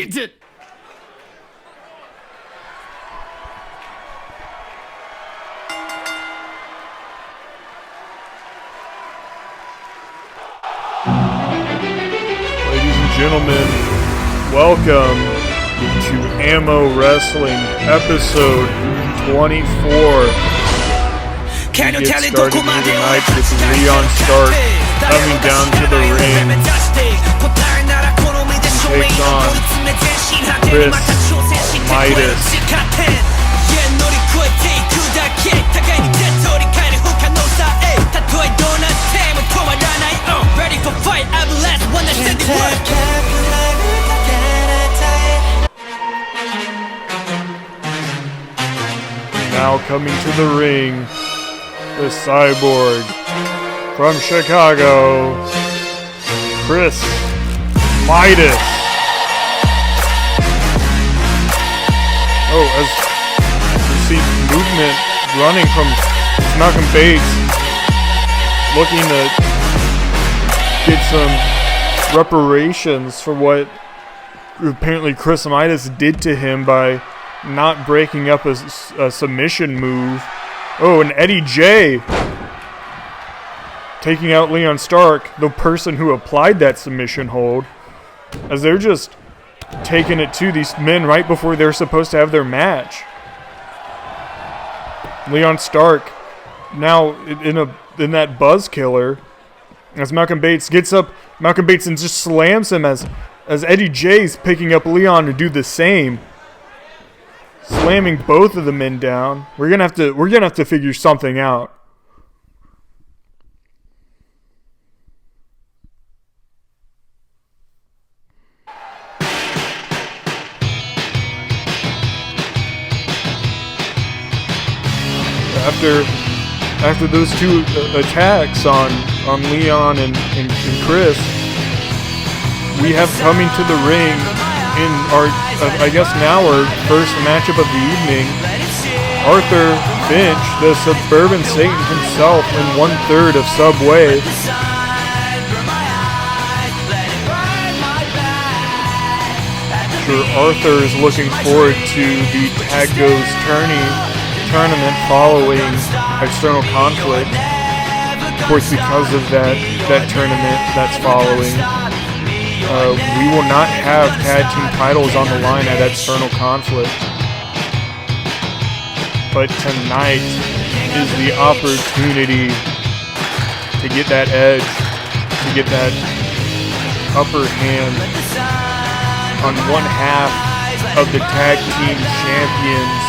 did. Ladies and gentlemen, welcome to AMO Wrestling, episode 24. We get started here tonight with Leon Stark coming down to the ring. He takes on Chris Midas. Ready for fight, I'm the last one that said the word. Now coming to the ring, the Cyborg from Chicago, Chris Midas. Oh, as you see movement running from Malcolm Bates, looking to get some reparations for what apparently Chris Midas did to him by not breaking up a submission move. Oh, and Eddie J taking out Leon Stark, the person who applied that submission hold, as they're just taking it to these men right before they're supposed to have their match. Leon Stark now in that buzz killer, as Malcolm Bates gets up, Malcolm Bates and just slams him as Eddie J's picking up Leon to do the same, slamming both of the men down. We're gonna have to figure something out. After those two attacks on Leon and Chris, we have coming to the ring in our, I guess now our first matchup of the evening, Arthur Finch, the Suburban Satan himself, in 1/3 of Subway. Sure, Arthur is looking forward to the Tag Goes tournament following External Conflict. Of course, because of that tournament that's following, we will not have tag team titles on the line at External Conflict. But tonight is the opportunity to get that edge, to get that upper hand on one half of the tag team champions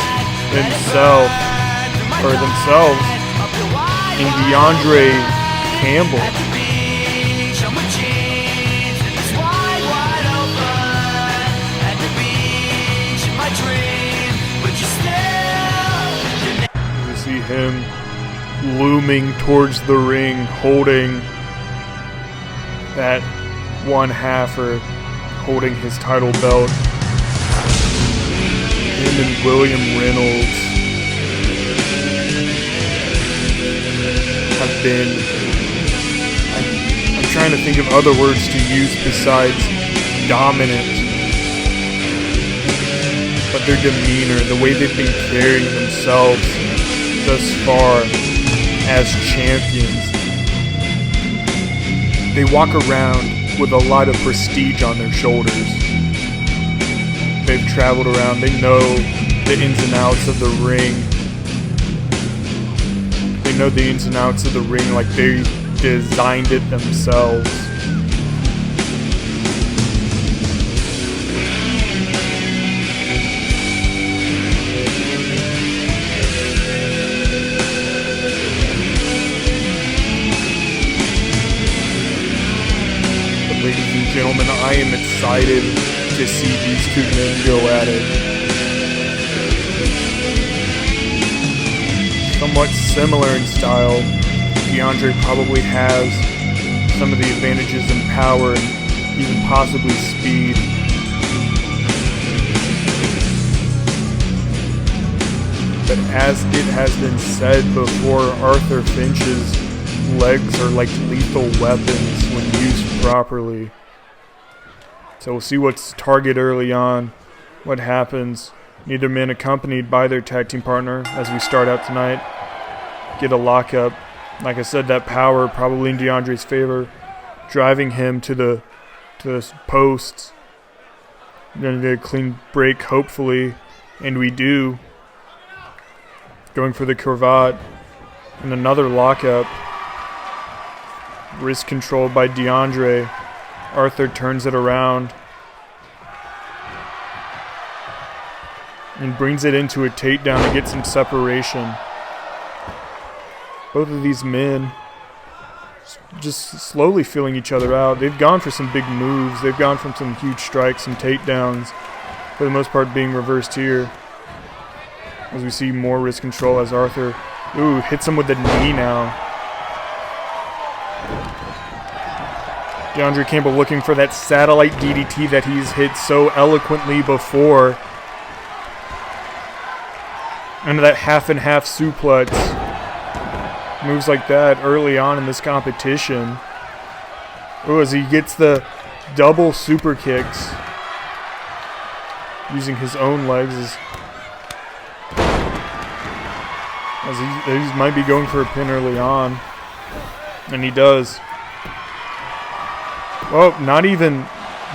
themselves in DeAndre Campbell. You see him looming towards the ring, holding that one halfer, holding his title belt. Him and William Reynolds have been, I'm trying to think of other words to use besides dominant, but their demeanor, the way they've been carrying themselves thus far as champions. They walk around with a lot of prestige on their shoulders. They've traveled around, they know the ins and outs of the ring. They know the ins and outs of the ring like they designed it themselves. But ladies and gentlemen, I am excited to see these two men go at it. Somewhat similar in style, DeAndre probably has some of the advantages in power and even possibly speed. But as it has been said before, Arthur Finch's legs are like lethal weapons when used properly. So we'll see what's target early on, what happens. Neither man accompanied by their tag team partner as we start out tonight. Get a lockup. Like I said, that power probably in DeAndre's favor, driving him to the posts. Gonna get a clean break, hopefully, and we do. Going for the cravat and another lockup. Wrist controlled by DeAndre. Arthur turns it around and brings it into a takedown to get some separation. Both of these men just slowly feeling each other out. They've gone for some big moves. They've gone from some huge strikes and takedowns, for the most part being reversed here. As we see more wrist control as Arthur, hits him with the knee now. DeAndre Campbell looking for that satellite DDT that he's hit so eloquently before. Into that half and half suplex. Moves like that early on in this competition. As he gets the double super kicks. Using his own legs as he might be going for a pin early on. And he does. Well, not even,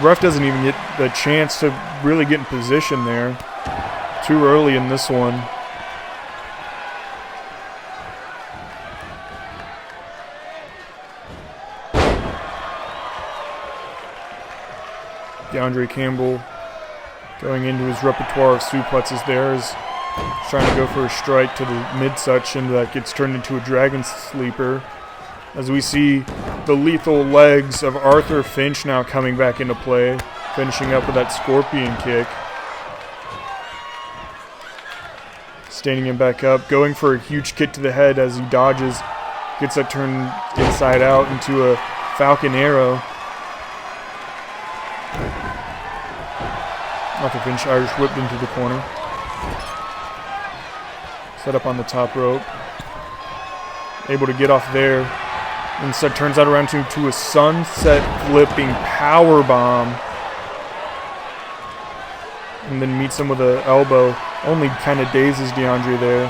ref doesn't even get the chance to really get in position there. Too early in this one. DeAndre Campbell going into his repertoire of suplexes there is trying to go for a strike to the midsection that gets turned into a dragon sleeper. As we see the lethal legs of Arthur Finch now coming back into play, finishing up with that scorpion kick. Standing him back up, going for a huge kick to the head as he dodges, gets that turned inside out into a Falcon Arrow. Arthur Finch Irish whipped into the corner. Set up on the top rope. Able to get off there. Instead turns that around to a sunset flipping power bomb. And then meets him with an elbow. Only kind of dazes DeAndre there.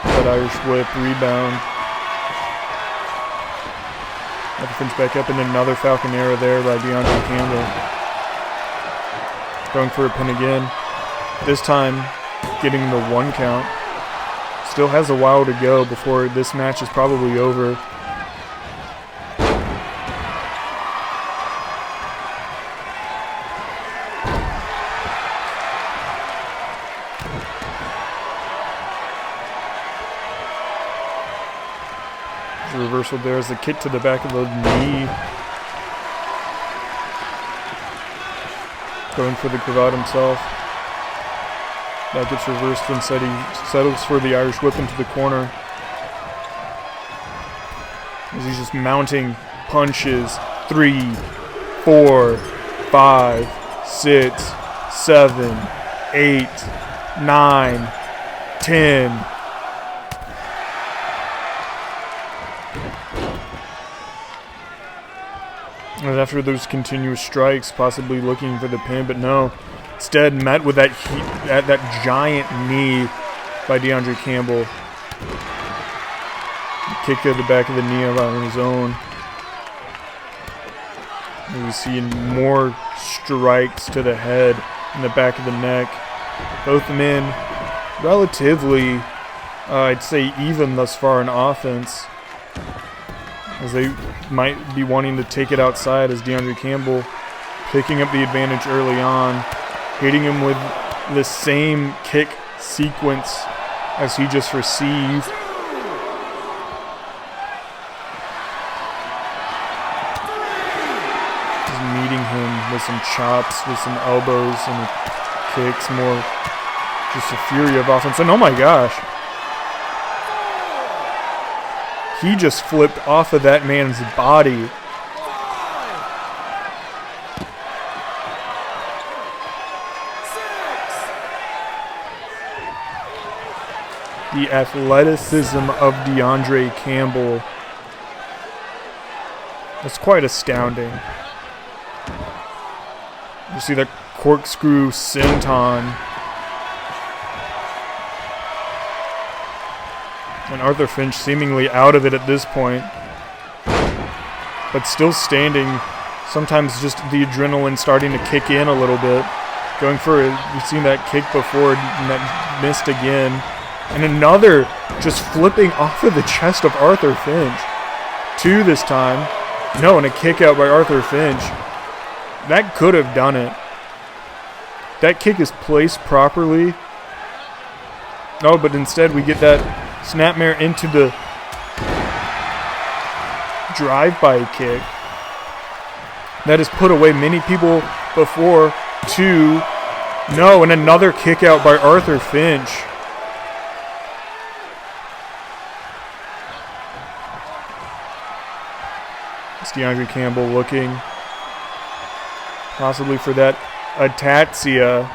That Irish whip, rebound. Arthur Finch back up and another Falcon Arrow there by DeAndre Campbell. Going for a pin again. This time getting the 1 count. Still has a while to go before this match is probably over. The reversal there is the kick to the back of the knee. Going for the cravat himself. That gets reversed. Instead he settles for the Irish whip into the corner. As he's just mounting punches. 3, 4, 5, 6, 7, 8, 9, 10. And after those continuous strikes, possibly looking for the pin, but no. Instead, met with that giant knee by DeAndre Campbell. Kick to the back of the knee on his own. And we see more strikes to the head and the back of the neck. Both men relatively, I'd say, even thus far in offense, as they might be wanting to take it outside, as DeAndre Campbell picking up the advantage early on, hitting him with the same kick sequence as he just received. Just meeting him with some chops, with some elbows and kicks, more just a fury of offense. And oh my gosh, he just flipped off of that man's body. The athleticism of DeAndre Campbell. That's quite astounding. You see that corkscrew senton. And Arthur Finch seemingly out of it at this point. But still standing. Sometimes just the adrenaline starting to kick in a little bit. Going for it. We've seen that kick before and that missed again. And another just flipping off of the chest of Arthur Finch. 2 this time. No, and a kick out by Arthur Finch. That could have done it. That kick is placed properly. No, but instead we get that snapmare into the drive-by kick. That has put away many people before. 2. No, and another kick out by Arthur Finch. It's DeAndre Campbell looking possibly for that Ataxia.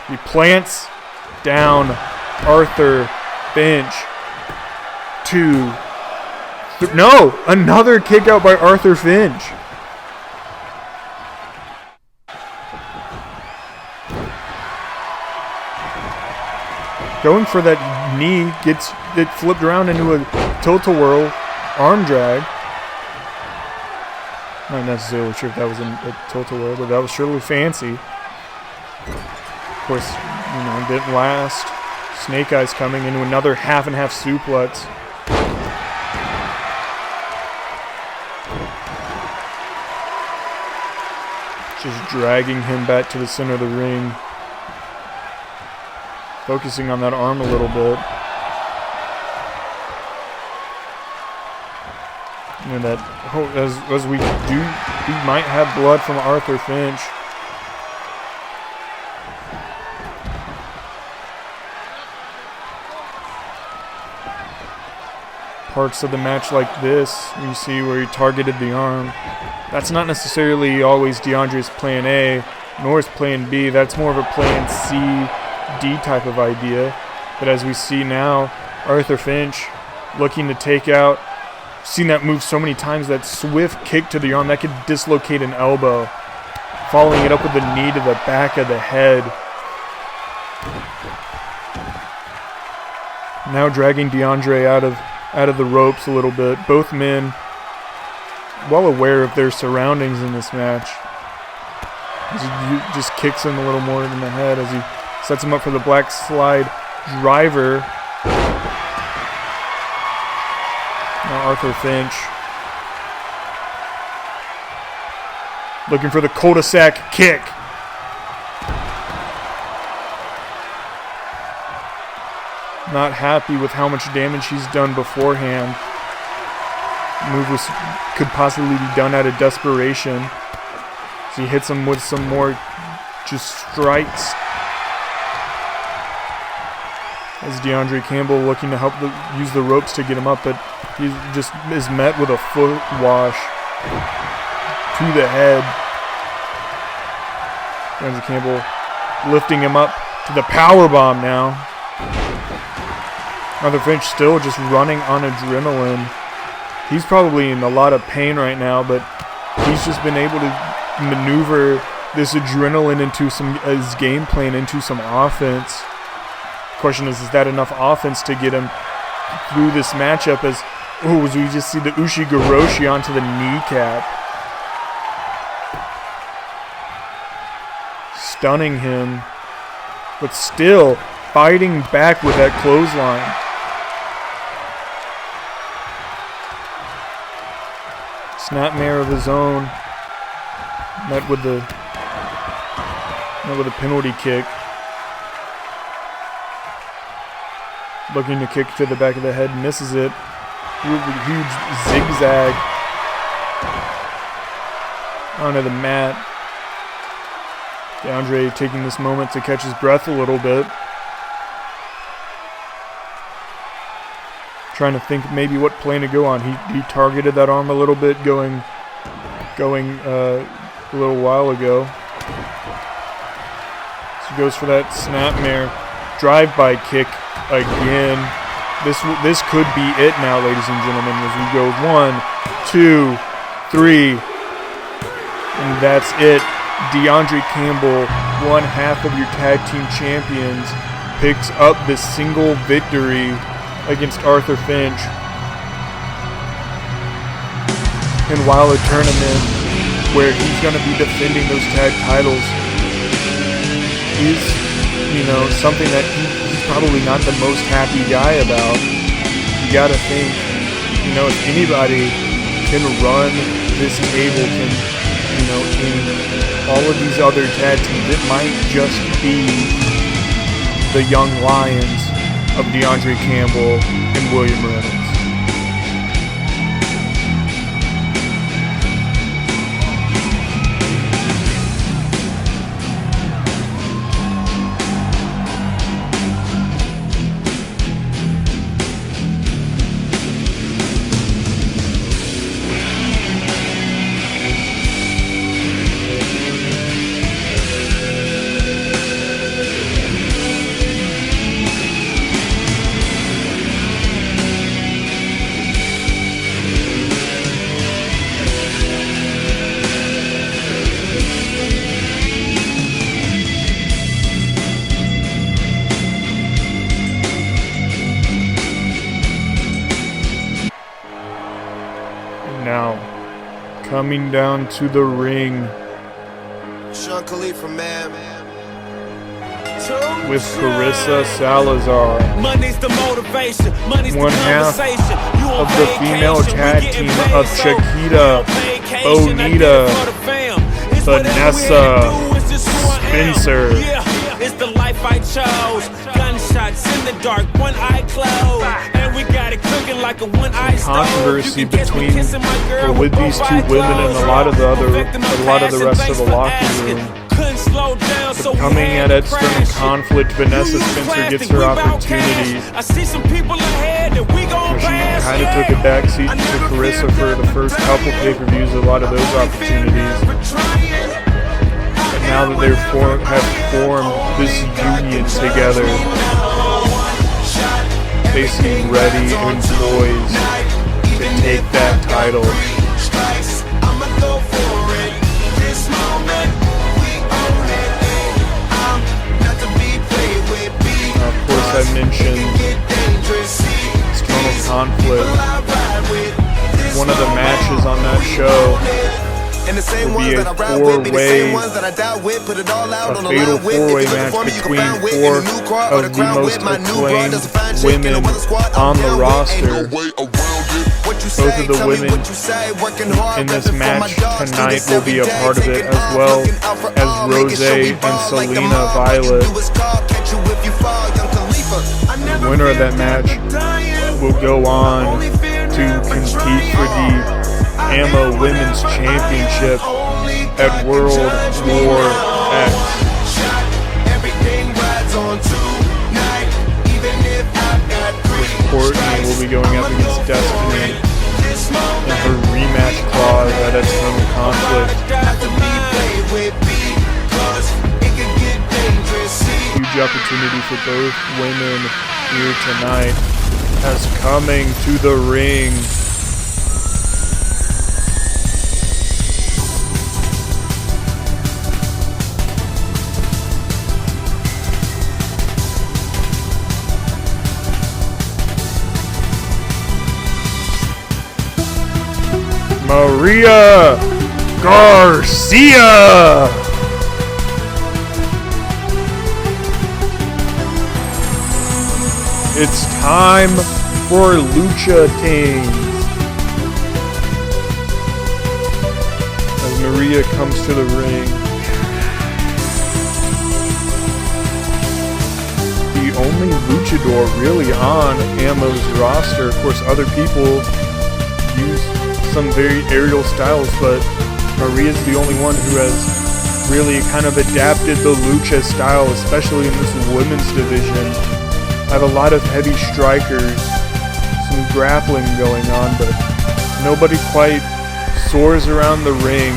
He plants down Arthur Finch. 2. No! Another kick out by Arthur Finch. Going for that knee, gets it flipped around into a tilt-a-whirl arm drag. Not necessarily sure if that was a tilt-a-whirl, but that was surely fancy. Of course, it didn't last. Snake Eyes coming into another half-and-half suplex. Just dragging him back to the center of the ring. Focusing on that arm a little bit. And that, as we do, we might have blood from Arthur Finch. Parts of the match like this, you see where he targeted the arm. That's not necessarily always DeAndre's plan A, nor is plan B. That's more of a plan C, D type of idea. But as we see now, Arthur Finch looking to take out. Seen that move so many times, that swift kick to the arm that could dislocate an elbow. Following it up with the knee to the back of the head. Now dragging DeAndre out of the ropes a little bit. Both men well aware of their surroundings in this match. As he just kicks him a little more in the head as he sets him up for the black slide driver. Now Arthur Finch looking for the cul-de-sac kick. Not happy with how much damage he's done beforehand. The move could possibly be done out of desperation. So he hits him with some more just strikes. As DeAndre Campbell looking to help use the ropes to get him up, but he just is met with a foot wash to the head. DeAndre Campbell lifting him up to the powerbomb now. Arthur Finch still just running on adrenaline. He's probably in a lot of pain right now, but he's just been able to maneuver this adrenaline into his game plan into some offense. Question is that enough offense to get him through this matchup? As we just see the Ushigoroshi onto the kneecap, stunning him, but still fighting back with that clothesline. Snapmare of his own, met with a penalty kick. Looking to kick to the back of the head, misses it. Huge zigzag onto the mat. DeAndre taking this moment to catch his breath a little bit. Trying to think maybe what plan to go on. He targeted that arm a little bit going a little while ago. So he goes for that snapmare drive-by kick again. This could be it now, ladies and gentlemen, as we go 1, 2, 3, and that's it. DeAndre Campbell, one half of your tag team champions, picks up this single victory against Arthur Finch. And while a tournament where he's going to be defending those tag titles is, something that he's probably not the most happy guy about, you got to think, if anybody can run this table, can, in all of these other tag teams, it might just be the Young Lions of DeAndre Campbell and William Reynolds. Now, coming down to the ring with Carissa Salazar, one half of the female tag team of Chiquita, Bonita, Vanessa, Spencer. It's the life I chose. Gunshots in the dark, one eye closed, and we got it cooking like a one-eye stove. Controversy between or with these two women and a lot of the rest of the locker room. But coming at external conflict, Vanessa Spencer gets her opportunity. She kind of took a backseat to Carissa for the first couple pay-per-views, a lot of those opportunities. Now that they have formed this union together, they seem ready and poised to take that title. Of course, I mentioned external conflict. One of the matches on that show will be a fatal four-way match between four of the most acclaimed women on the roster. Both of the women in this match tonight will be a part of it, as well as Rose and Selena Violet. The winner of that match will go on to compete for the AMO Women's Championship at World War X. Courtney will be going up against Destiny in her rematch clause at External Conflict. Huge opportunity for both women here tonight, as coming to the ring, Maria Garcia. It's time for Lucha Things. As Maria comes to the ring, the only luchador really on AMO's roster. Of course, other people use some very aerial styles, but Maria's the only one who has really kind of adapted the lucha style, especially in this women's division. I have a lot of heavy strikers, some grappling going on, but nobody quite soars around the ring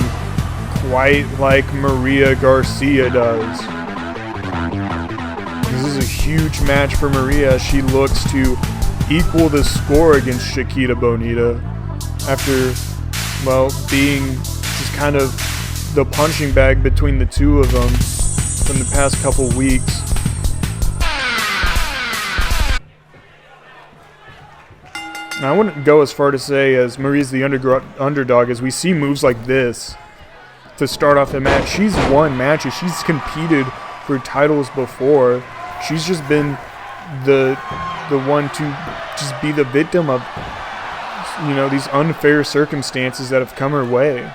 quite like Maria Garcia does. This is a huge match for Maria. She looks to equal the score against Chiquita Bonita after, being just kind of the punching bag between the two of them from the past couple weeks. Now, I wouldn't go as far to say as Maria's the underdog, as we see moves like this to start off the match. She's won matches. She's competed for titles before. She's just been the one to just be the victim of, you know, these unfair circumstances that have come her way.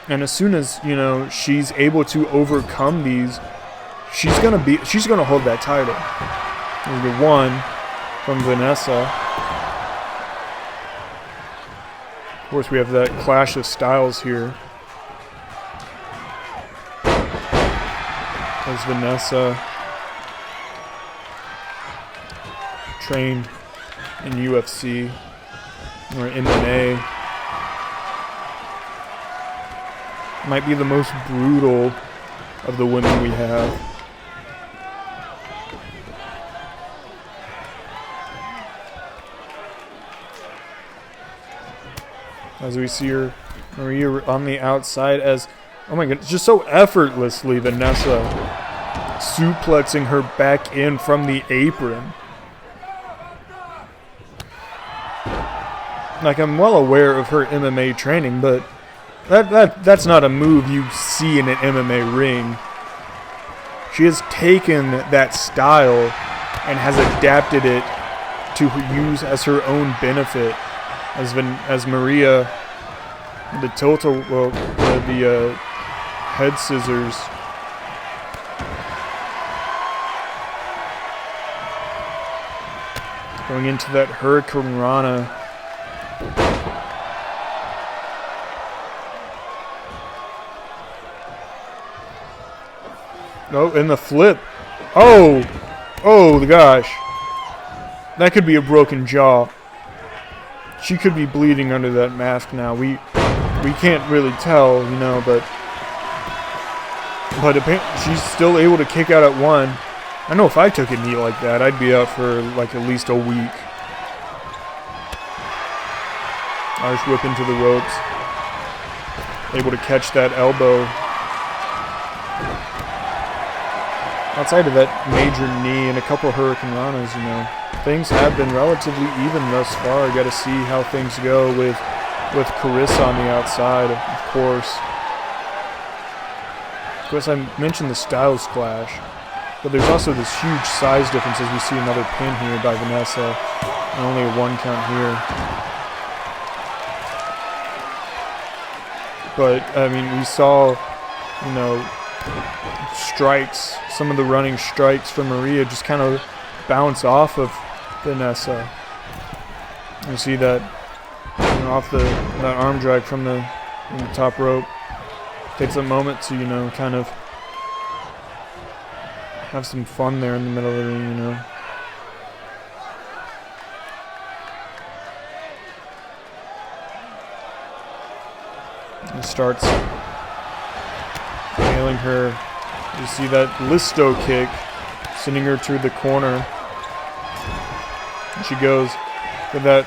And as soon as, you know, she's able to overcome these, she's gonna hold that title. Number 1 from Vanessa. Of course, we have that clash of styles here. As Vanessa trained in UFC or MMA, might be the most brutal of the women we have. As we see her, Maria on the outside as, oh my god, just so effortlessly Vanessa suplexing her back in from the apron. Like, I'm well aware of her MMA training, but that's not a move you see in an MMA ring. She has taken that style and has adapted it to use as her own benefit. As Maria, the the head scissors. Going into that Hurricane Rana. Oh, and the flip. Oh, gosh. That could be a broken jaw. She could be bleeding under that mask now. We can't really tell, you know, but she's still able to kick out at 1. I know if I took a knee like that, I'd be out for like at least a week. Irish whip into the ropes. Able to catch that elbow. Outside of that major knee and a couple of Hurricane Ranas, you know, things have been relatively even thus far. I got to see how things go with Carissa on the outside, of course. Of course, I mentioned the Styles clash, but there's also this huge size difference as we see another pin here by Vanessa, and only a 1 count here. But, I mean, we saw, you know, strikes, some of the running strikes from Maria just kind of bounce off of Vanessa. You see that, you know, off that arm drag from the top rope. Takes a moment to, you know, kind of have some fun there in the middle of the ring, you know. And starts nailing her. You see that Listo kick, sending her to the corner. And she goes for that.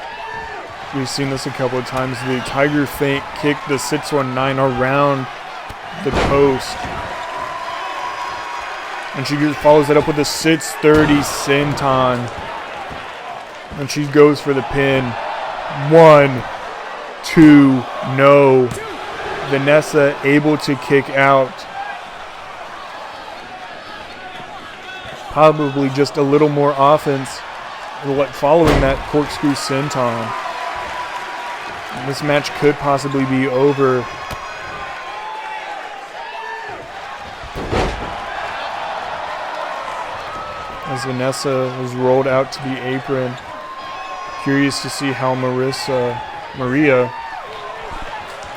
We've seen this a couple of times. The Tiger Feint kick, the 619 around the post. And she just follows that up with a 630 senton. And she goes for the pin. 1, 2, no. Vanessa able to kick out. Probably just a little more offense following that corkscrew senton. This match could possibly be over. As Vanessa was rolled out to the apron. Curious to see how Maria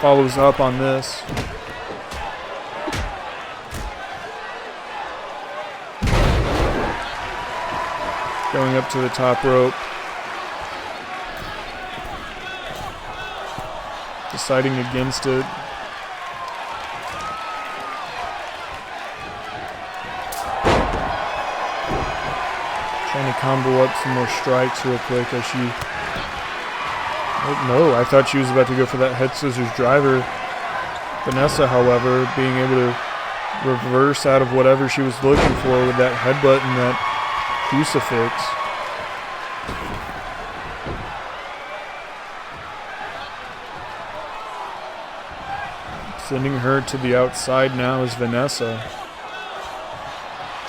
follows up on this. Going up to the top rope. Deciding against it. Trying to combo up some more strikes real quick as she... Oh, no, I thought she was about to go for that head scissors driver. Vanessa, however, being able to reverse out of whatever she was looking for with that headbutt and that crucifix. Sending her to the outside now is Vanessa.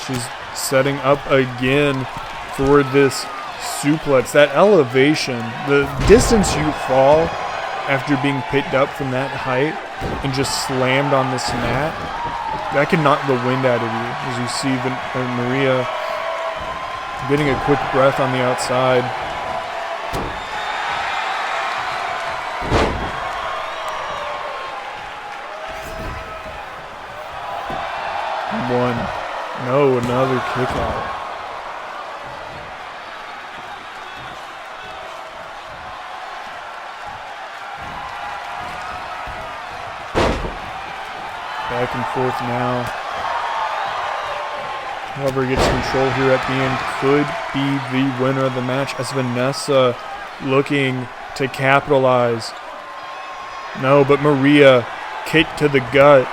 She's setting up again for this suplex. That elevation, the distance you fall after being picked up from that height and just slammed on this mat, that can knock the wind out of you. As you see Maria getting a quick breath on the outside. One. No, another kick out. Back and forth now. Whoever gets control here at the end could be the winner of the match, as Vanessa looking to capitalize. No, but Maria kick to the gut.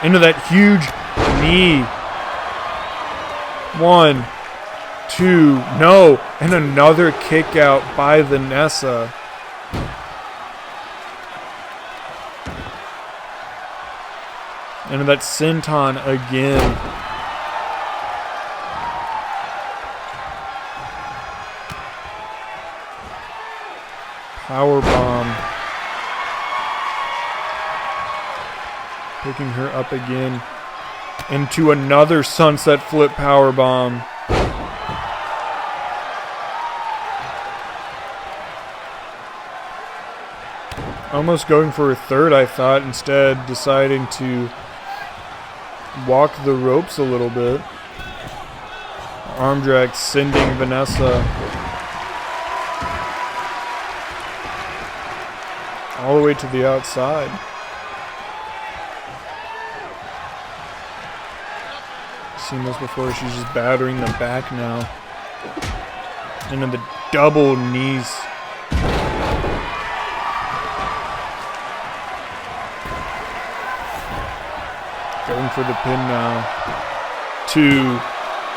Into that huge knee. 1, 2, no. And another kick out by Vanessa. And that senton again. Powerbomb. Picking her up again into another sunset flip powerbomb. Almost going for a third, I thought, instead deciding to walk the ropes a little bit. Arm drag sending Vanessa all the way to the outside. Seen this before. She's just battering the back now. And then the double knees. Going for the pin now. 2.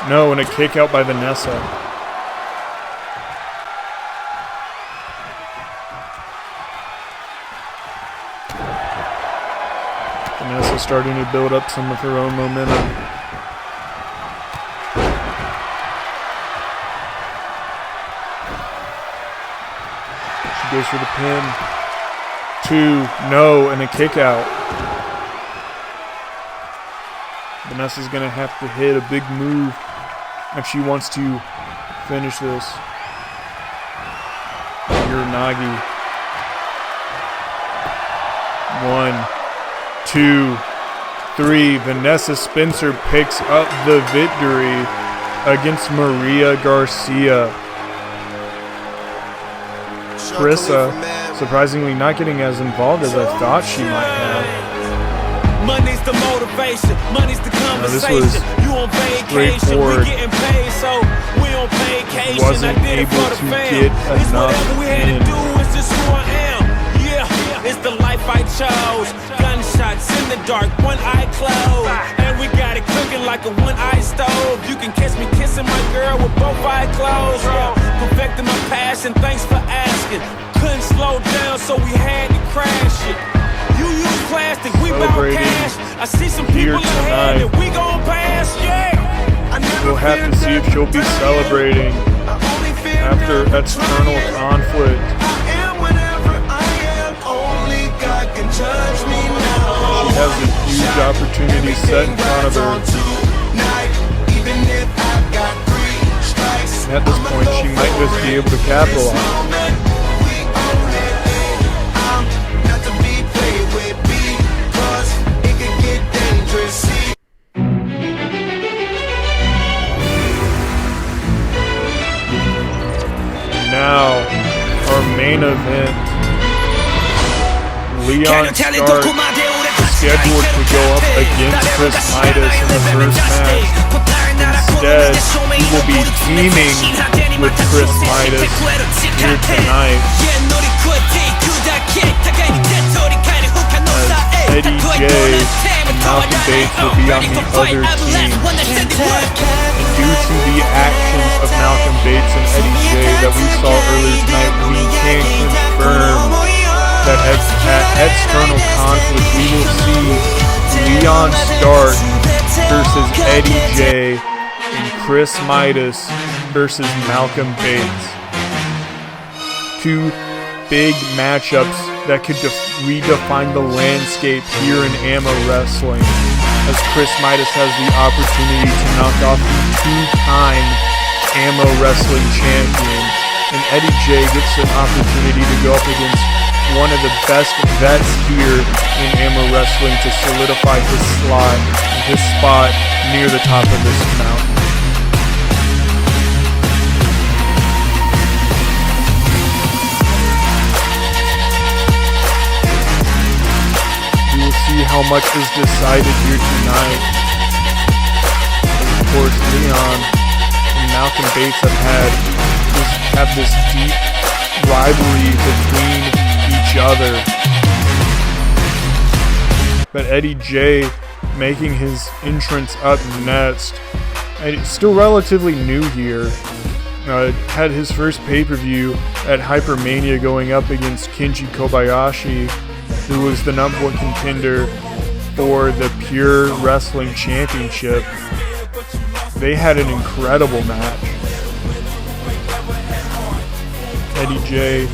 No, and a kick out by Vanessa. Vanessa starting to build up some of her own momentum. Goes for the pin. 2, no, and a kick out. Vanessa's going to have to hit a big move if she wants to finish this. Uranagi. 1, 2, 3. Vanessa Spencer picks up the victory against Maria Garcia. Carissa, surprisingly not getting as involved as I thought she might have. Money's the motivation, money's the conversation. This was you on vacation, straightforward. we getting paid, so we on vacation. Wasn't I did it able for the to fam. get It's enough whatever we had in. to do, it's just who I am. Yeah, it's the life I chose. Gunshots in the dark, one eye closed, and we got it cooking like a one-eye stove. You can catch me kissing my girl with both eyes closed. Yeah, perfecting my passion, thanks for asking. Couldn't slow down, so we had to crash it. You use plastic, we bout cash. I see some people ahead that we gon' pass, yeah. We'll have to see if she'll be celebrating after external conflict. She has a huge opportunity set in front of her. And at this point, she might just be able to capitalize. Now, our main event. Leon Stark scheduled to go up against Chris Midas in the first match. Instead, he will be teaming with Chris Midas here tonight. Eddie J and Malcolm Bates will be on the other team. And due to the actions of Malcolm Bates and Eddie J that we saw earlier tonight, we can confirm that at External Conflict we will see Leon Stark versus Eddie J and Chris Midas versus Malcolm Bates. Two big matchups that could redefine the landscape here in AMO Wrestling, as Chris Midas has the opportunity to knock off the two-time AMO Wrestling champion, and Eddie J gets an opportunity to go up against one of the best vets here in AMO Wrestling to solidify his slot and his spot near the top of this mountain. We will see how much is decided here tonight. Of course, Leon and Malcolm Bates have this deep rivalry between each other. But Eddie J making his entrance up next. And still relatively new here. Had his first pay-per-view at Hypermania going up against Kenji Kobayashi, who was the number one contender for the Pure Wrestling Championship. They had an incredible match. Eddie J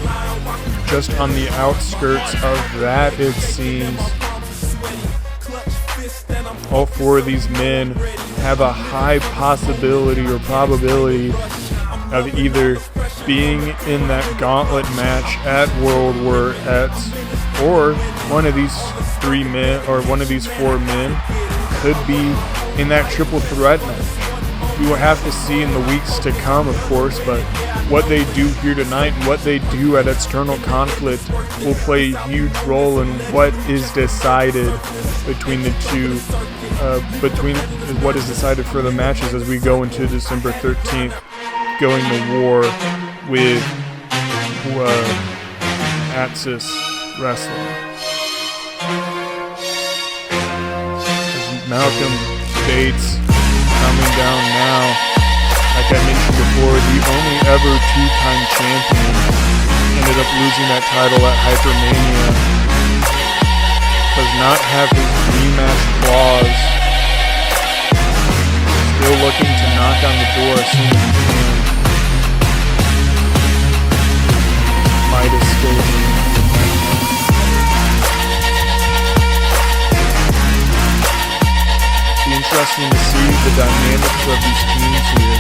just on the outskirts of that, it seems. All four of these men have a high possibility or probability of either being in that gauntlet match at World War X, or one of these three men or one of these four men could be in that triple threat match. We will have to see in the weeks to come, of course, but what they do here tonight and what they do at External Conflict will play a huge role in what is decided between the two, between what is decided for the matches as we go into December 13th, going to war with Axis Wrestling. As Malcolm Bates coming down now, like I mentioned before, the only ever two-time champion, ended up losing that title at Hypermania. Does not have his rematch clause. Still looking to knock on the door as soon as he can. Midas still being Be interesting to see the dynamics of these teams here.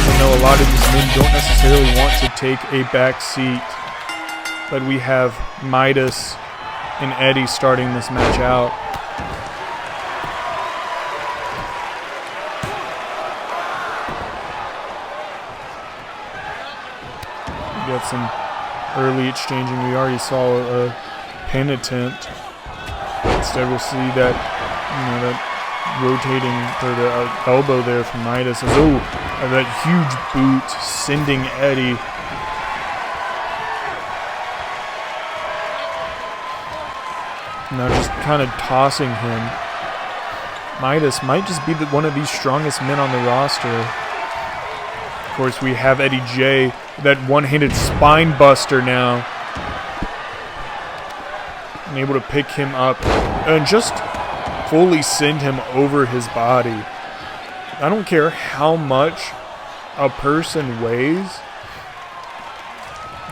I know a lot of these men don't necessarily want to take a back seat, but we have Midas and Eddie starting this match out. We got some early exchanging. We already saw a pin attempt. Instead, we'll see that, that rotating or the elbow there from Midas. That huge boot sending Eddie. Now just kind of tossing him. Midas might just be one of the strongest men on the roster. Of course, we have Eddie J, that one-handed spine buster now. And able to pick him up and just fully send him over his body. I don't care how much a person weighs.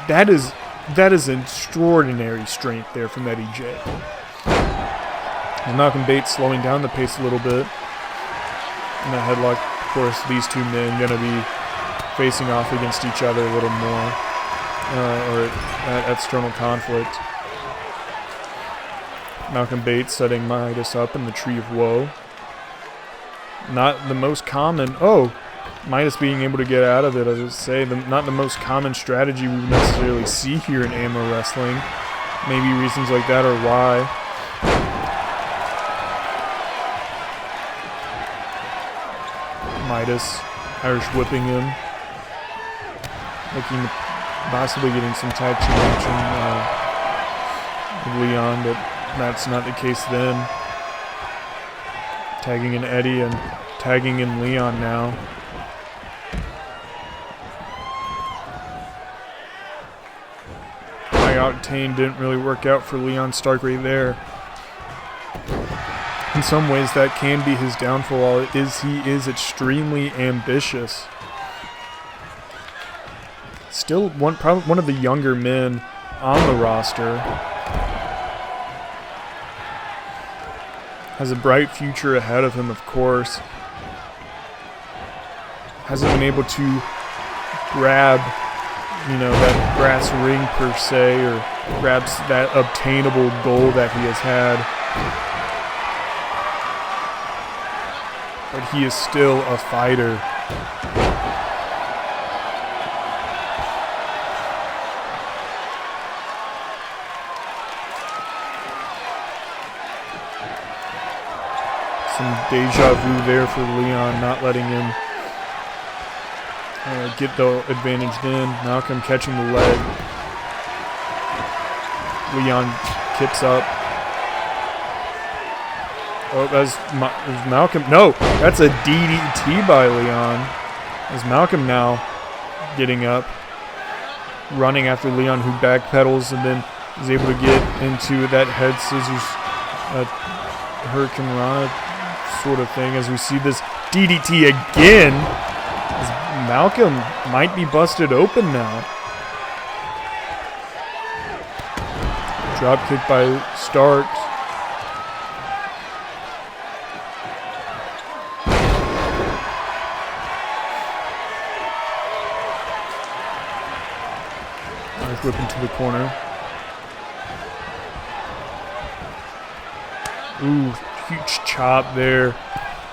That is extraordinary strength there from Eddie J. And Malcolm Bates slowing down the pace a little bit. In that headlock, of course, these two men going to be facing off against each other a little more, or at External Conflict. Malcolm Bates setting Midas up in the Tree of Woe. Not the most common. Midas being able to get out of it, as I say, not the most common strategy we would necessarily see here in AMO Wrestling. Maybe reasons like that are why. Midas Irish whipping him. Looking possibly getting some tag team action. of Leon, but that's not the case then. Tagging in Eddie and tagging in Leon now. High Octane didn't really work out for Leon Stark right there. In some ways that can be his downfall, he is extremely ambitious. Still probably one of the younger men on the roster. Has a bright future ahead of him, of course. Hasn't been able to grab, that brass ring per se, or grabs that obtainable goal that he has had. But he is still a fighter. Some deja vu there for Leon, not letting him get the advantage then. Malcolm catching the leg. Leon kicks up. Oh, that's Malcolm. No, that's a DDT by Leon. As Malcolm now getting up, running after Leon, who backpedals and then is able to get into that head scissors, Hurricane Rana sort of thing. As we see this DDT again, as Malcolm might be busted open now. Drop kick by Stark. Whip into the corner. Ooh, huge chop there.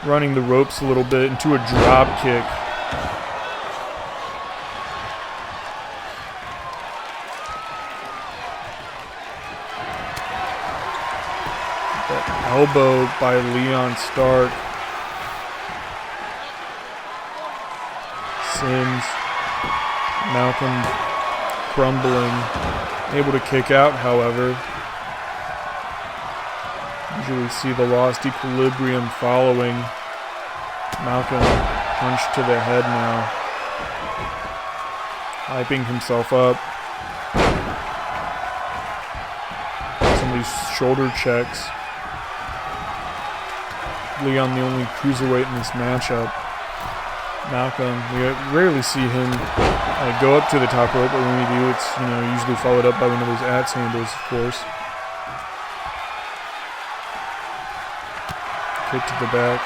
Running the ropes a little bit into a drop kick. That elbow by Leon Stark. Sims. Malcolm crumbling, able to kick out, however. Usually see the lost equilibrium following. Malcolm punched to the head now. Hyping himself up. Some of these shoulder checks. Leon the only cruiserweight in this matchup. Malcolm, we rarely see him go up to the top rope, but when we do, it's usually followed up by one of those axe handles, of course. Kick to the back.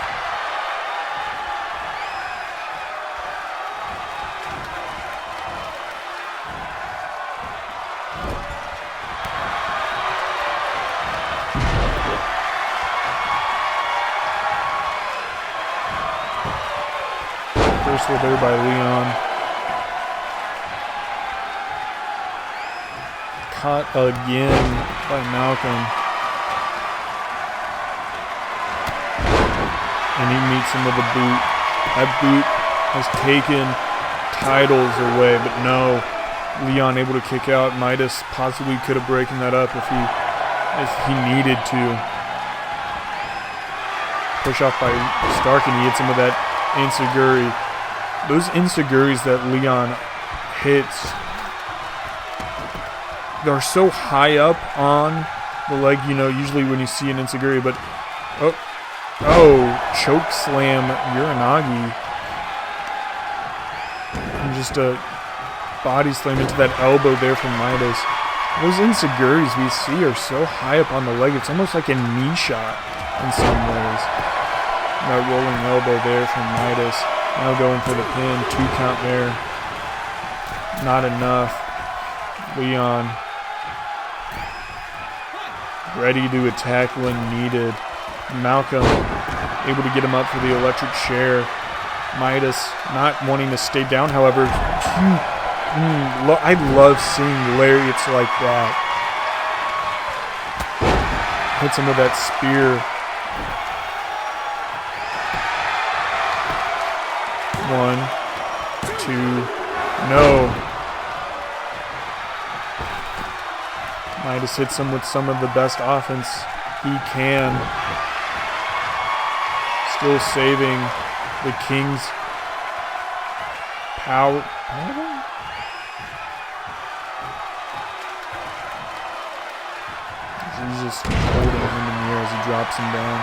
Reversal there by Leon. Caught again by Malcolm. And he meets him with a boot. That boot has taken titles away, but no. Leon able to kick out. Midas possibly could have broken that up if he needed to. Push off by Stark, and he hits him with that enziguri. Those enziguris that Leon hits, they're so high up on the leg, usually when you see an enziguri, but choke slam Uranagi. And just a body slam into that elbow there from Midas. Those enziguris we see are so high up on the leg, it's almost like a knee shot in some ways. That rolling elbow there from Midas. Now going for the pin. 2 count there. Not enough. Leon ready to attack when needed. Malcolm able to get him up for the electric chair. Midas not wanting to stay down, however. I love seeing lariats like that. Hits him with that spear. 1, 2, no. Midas hits him with some of the best offense he can. Still saving the King's power. He's just holding him in the air as he drops him down.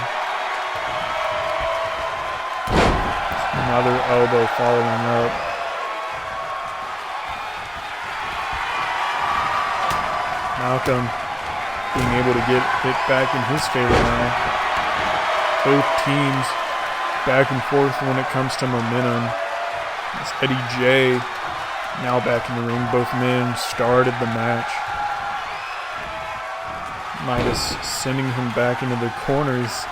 Another elbow following up. Malcolm being able to get it back in his favor now. Both teams back and forth when it comes to momentum. It's Eddie J now back in the ring. Both men started the match. Midas sending him back into the corners.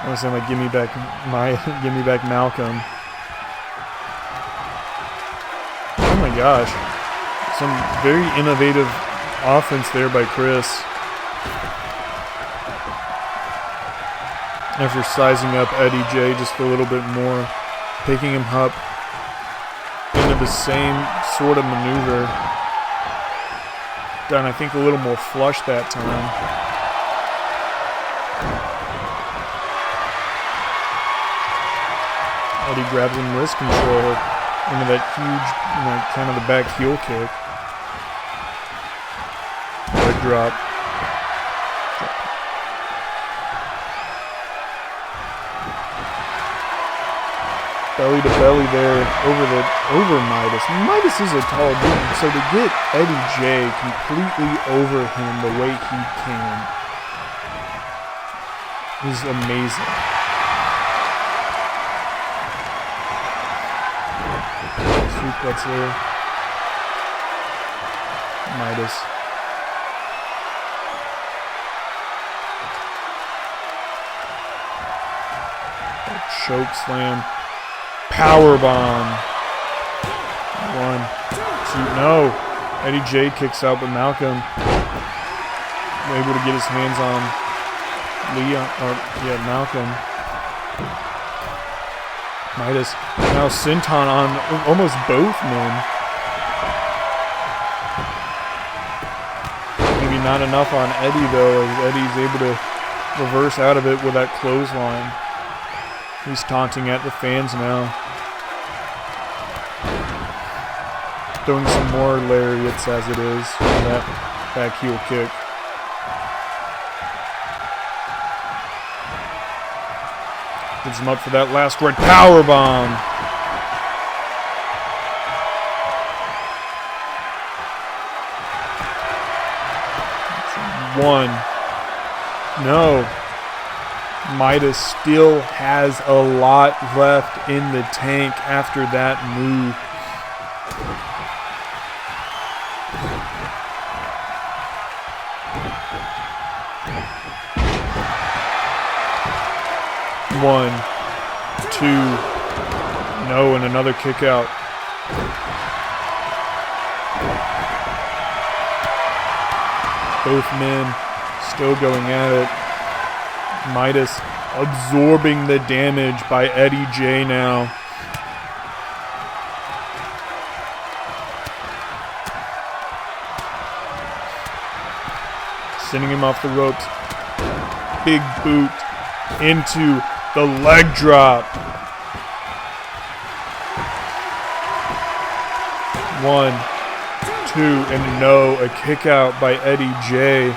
I was saying, like, give me back Malcolm. Oh my gosh. Some very innovative offense there by Chris. After sizing up Eddie J just a little bit more, picking him up into the same sort of maneuver. Done, I think, a little more flush that time. Eddie grabs him wrist control into that huge, kind of the back heel kick. Leg drop. Belly to belly there over Midas. Midas is a tall dude, so to get Eddie J completely over him the way he can is amazing. Suplex there. Midas. Choke slam. Power bomb. 1, 2. No. Eddie J kicks out, but Malcolm able to get his hands on Malcolm. Midas now senton on almost both men. Maybe not enough on Eddie though, as Eddie's able to reverse out of it with that clothesline. He's taunting at the fans now. Throwing some more lariats as it is on that back heel kick. Gets him up for that last red power bomb. One. No. Midas still has a lot left in the tank after that move. One, 2, no, and another kick out. Both men still going at it. Midas absorbing the damage by Eddie J now. Sending him off the ropes. Big boot into the leg drop. 1, 2, and no, a kick out by Eddie J.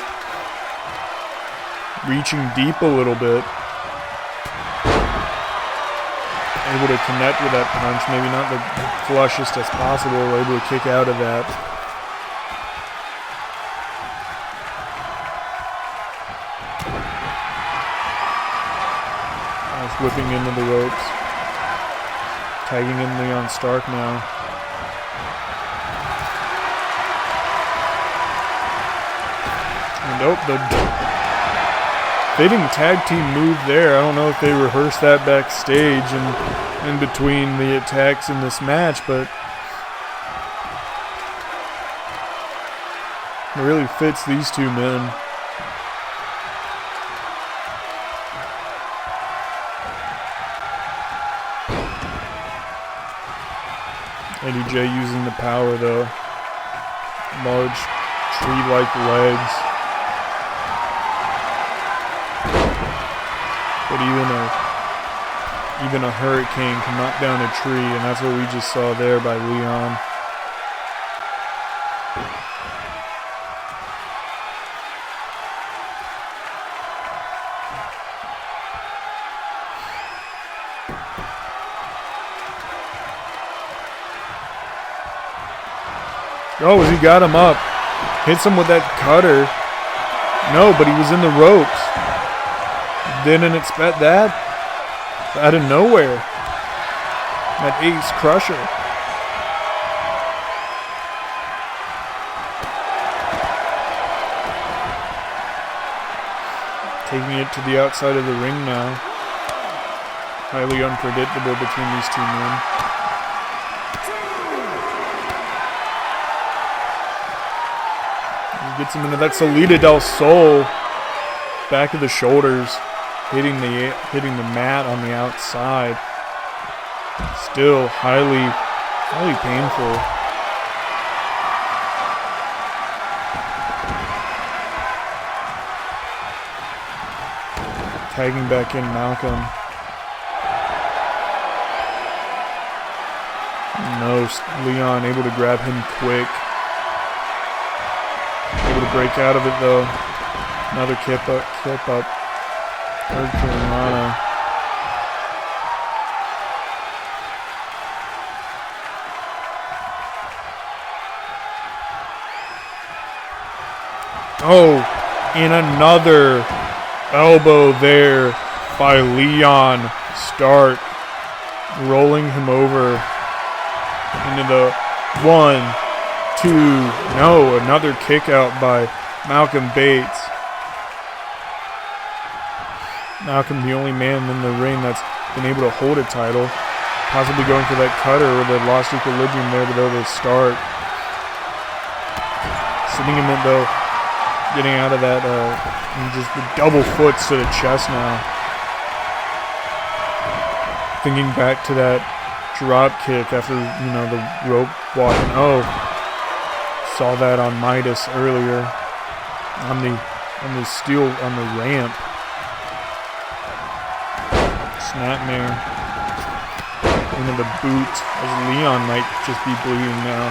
Reaching deep a little bit. Able to connect with that punch. Maybe not the flushest as possible. Able to kick out of that. Whipping into the ropes. Tagging in Leon Stark now. And the fitting tag team move there. I don't know if they rehearsed that backstage and in between the attacks in this match, but it really fits these two men. Eddie J using the power though. Large tree-like legs. but even a hurricane can knock down a tree, and that's what we just saw there by Leon. Oh, he got him up. Hits him with that cutter. No, but he was in the ropes. Didn't expect that. Out of nowhere. That ace crusher. Taking it to the outside of the ring now. Highly unpredictable between these two men. Gets him into that Salida del Sol, back of the shoulders, hitting the mat on the outside. Still highly painful. Tagging back in Malcolm. No, Leon able to grab him quick. Able to break out of it though. Another kip up. Third Carolina. Oh, and another elbow there by Leon Stark. Rolling him over into the 1, 2, no, another kick out by Malcolm Bates. Malcolm, the only man in the ring that's been able to hold a title. Possibly going for that cutter or the lost equilibrium there, but over the start. Sitting him in though, getting out of that, and just the double foots to the chest now. Thinking back to that drop kick after, the rope walking. Oh. Saw that on Midas earlier on the ramp. Snapmare into the boot as Leon might just be bleeding now.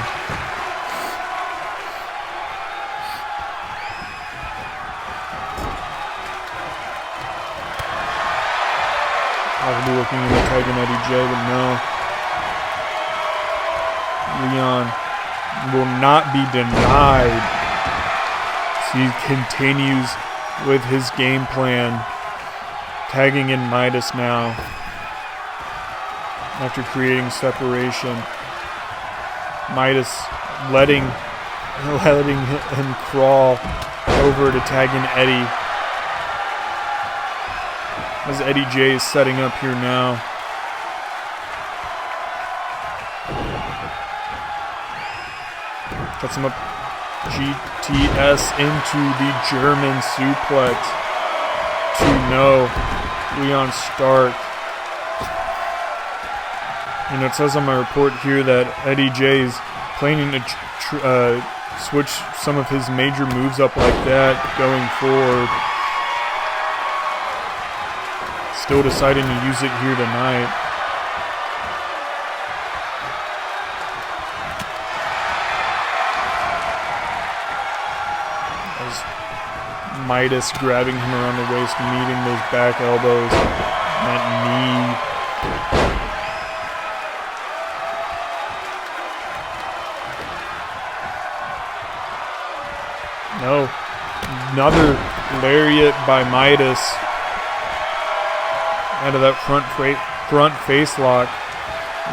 Probably looking into tagging Eddie J, but no. Leon will not be denied. He continues with his game plan, tagging in Midas now after creating separation. Midas letting him crawl over to tag in Eddie as Eddie J is setting up here now. Cuts him up, GTS into the German suplex. 2-0, Leon Stark. It says on my report here that Eddie J is planning to switch some of his major moves up like that going forward. Still deciding to use it here tonight. Midas grabbing him around the waist, meeting those back elbows, that knee. No, another lariat by Midas out of that front face lock.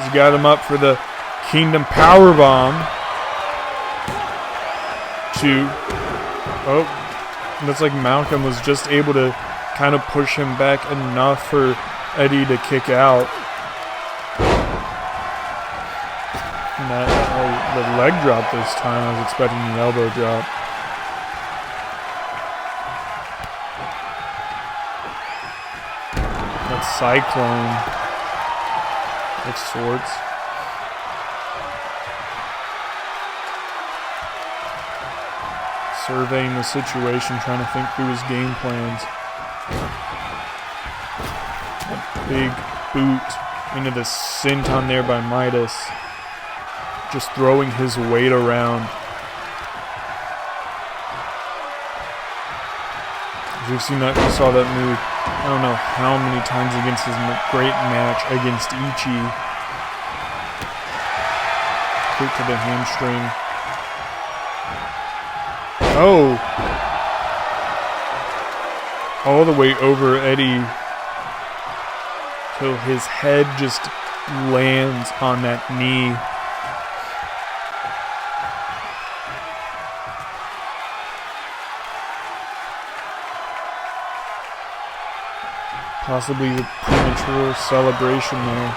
He's got him up for the Kingdom Powerbomb. 2. Oh. Looks like Malcolm was just able to kind of push him back enough for Eddie to kick out. And the leg drop this time. I was expecting the elbow drop. That cyclone of sorts. Surveying the situation, trying to think through his game plans. Big boot into the senton there by Midas. Just throwing his weight around. We saw that move, I don't know how many times against his great match against Ichi. Kick to the hamstring. Oh! All the way over Eddie till his head just lands on that knee. Possibly a premature celebration there.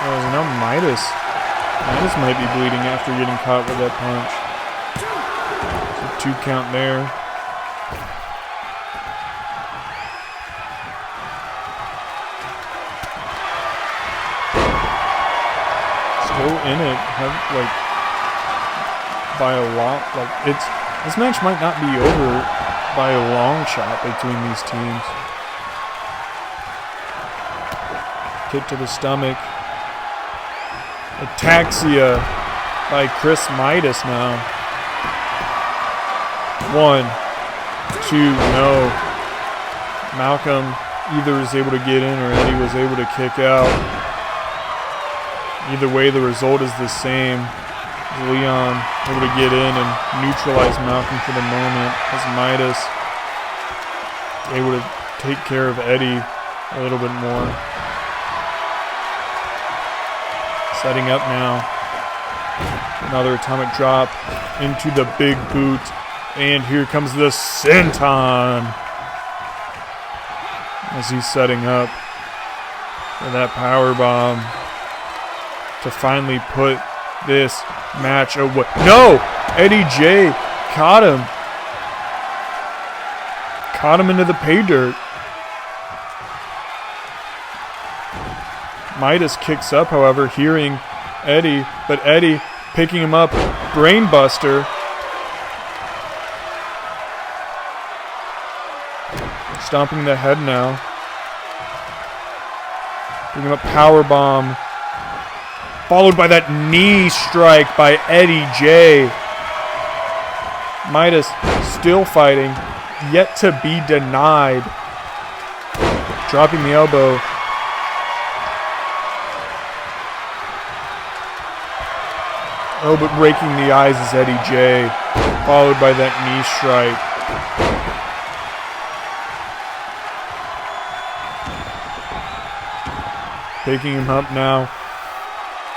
Oh, now Midas. Midas might be bleeding after getting caught with that punch. So 2 count there. Still in it. By a lot, this match might not be over by a long shot between these teams. Kick to the stomach. Ataxia by Chris Midas now. 1, 2, no. Malcolm either was able to get in or Eddie was able to kick out. Either way, the result is the same. Leon able to get in and neutralize Malcolm for the moment as Midas able to take care of Eddie a little bit more. Setting up now. Another atomic drop into the big boot. And here comes the senton as he's setting up for that power bomb to finally put this match away. No! Eddie J caught him. Caught him into the pay dirt. Midas kicks up, however, hearing Eddie, but Eddie picking him up. Brainbuster. Stomping the head now. Picking up powerbomb. Followed by that knee strike by Eddie J. Midas still fighting, yet to be denied. Dropping the elbow. Oh, but breaking the eyes is Eddie J. Followed by that knee strike. Picking him up now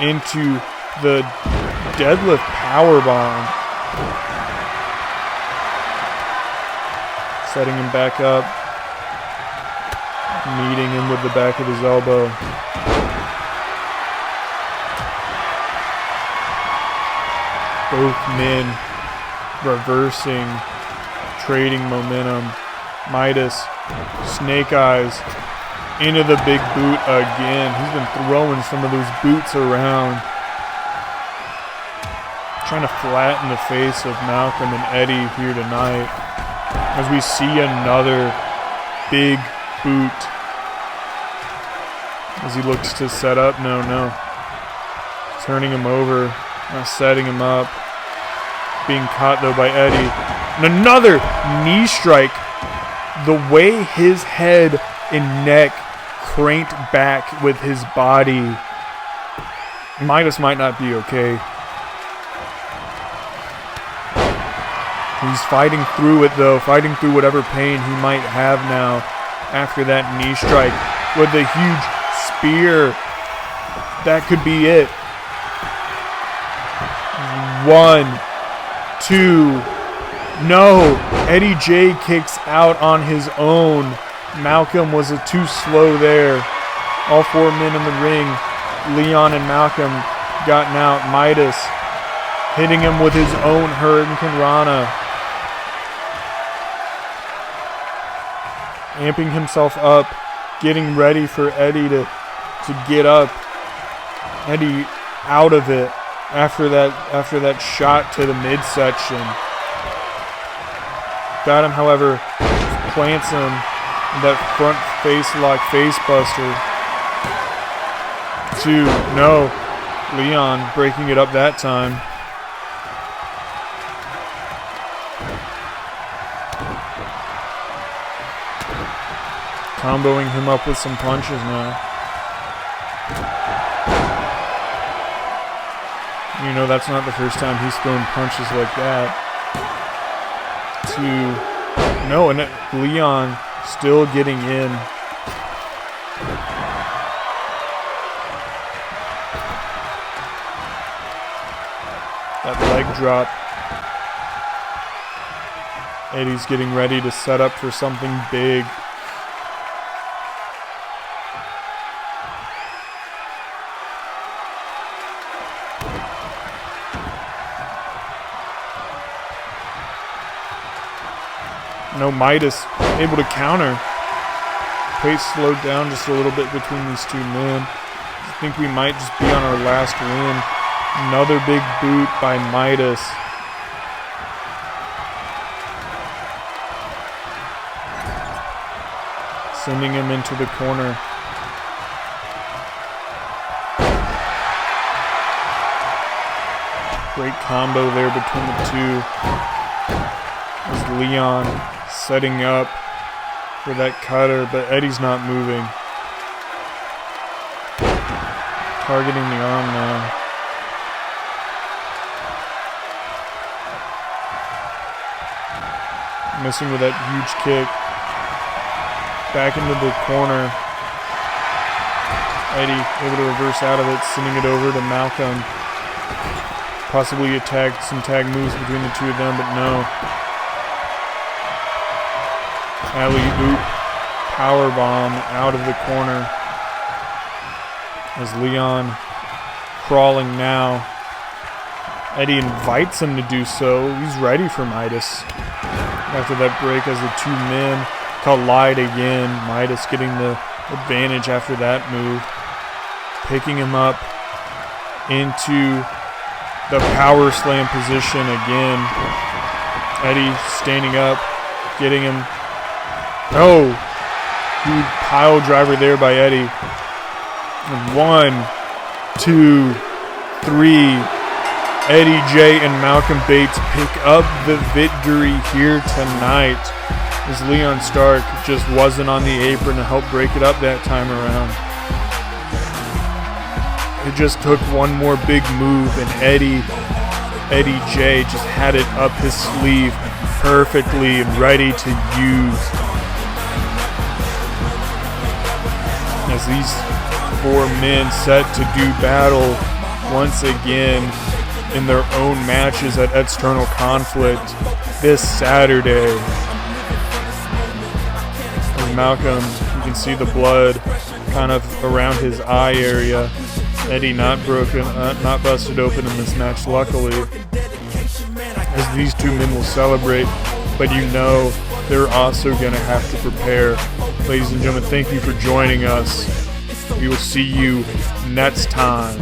into the deadlift powerbomb. Setting him back up. Meeting him with the back of his elbow. Both men reversing, trading momentum. Midas, Snake Eyes, into the big boot again. He's been throwing some of those boots around. Trying to flatten the face of Malcolm and Eddie here tonight. As we see another big boot. As he looks to set up. No. Turning him over. Now setting him up. Being caught though by Eddie. And another knee strike. The way his head and neck cranked back with his body. Midas might not be okay. He's fighting through it though, fighting through whatever pain he might have now after that knee strike with the huge spear. That could be it. 1, 2, no. Eddie J kicks out on his own. Malcolm was too slow there. All 4 men in the ring. Leon and Malcolm gotten out. Midas hitting him with his own Hurricane Rana. Amping himself up. Getting ready for Eddie to get up. Eddie out of it. after that shot to the midsection. Got him, however, plants him in that front face lock face buster. 2, no. Leon breaking it up that time. Comboing him up with some punches now. You know, that's not the first time he's thrown punches like that. 2, no, and Leon still getting in. That leg drop. Eddie's getting ready to set up for something big. No, Midas able to counter. Pace slowed down just a little bit between these two men. I think we might just be on our last win. Another big boot by Midas. Sending him into the corner. Great combo there between the two. As Leon setting up for that cutter, but Eddie's not moving. Targeting the arm now. Missing with that huge kick. Back into the corner. Eddie able to reverse out of it, sending it over to Malcolm. Possibly some tag moves between the two of them, but no. Alley-oop powerbomb out of the corner as Leon crawling now. Eddie invites him to do so. He's ready for Midas. After that break as the two men collide again. Midas getting the advantage after that move. Picking him up into the power slam position again. Eddie standing up, getting him. Oh, huge pile driver there by Eddie. 1, 2, 3. Eddie J and Malcolm Bates pick up the victory here tonight, as Leon Stark just wasn't on the apron to help break it up that time around. It just took one more big move, and Eddie J just had it up his sleeve perfectly and ready to use. As these four men set to do battle once again in their own matches at External Conflict this Saturday. As Malcolm, you can see the blood kind of around his eye area. Eddie not busted open in this match, luckily. As these two men will celebrate, but you know they're also going to have to prepare. Ladies and gentlemen, thank you for joining us. We will see you next time.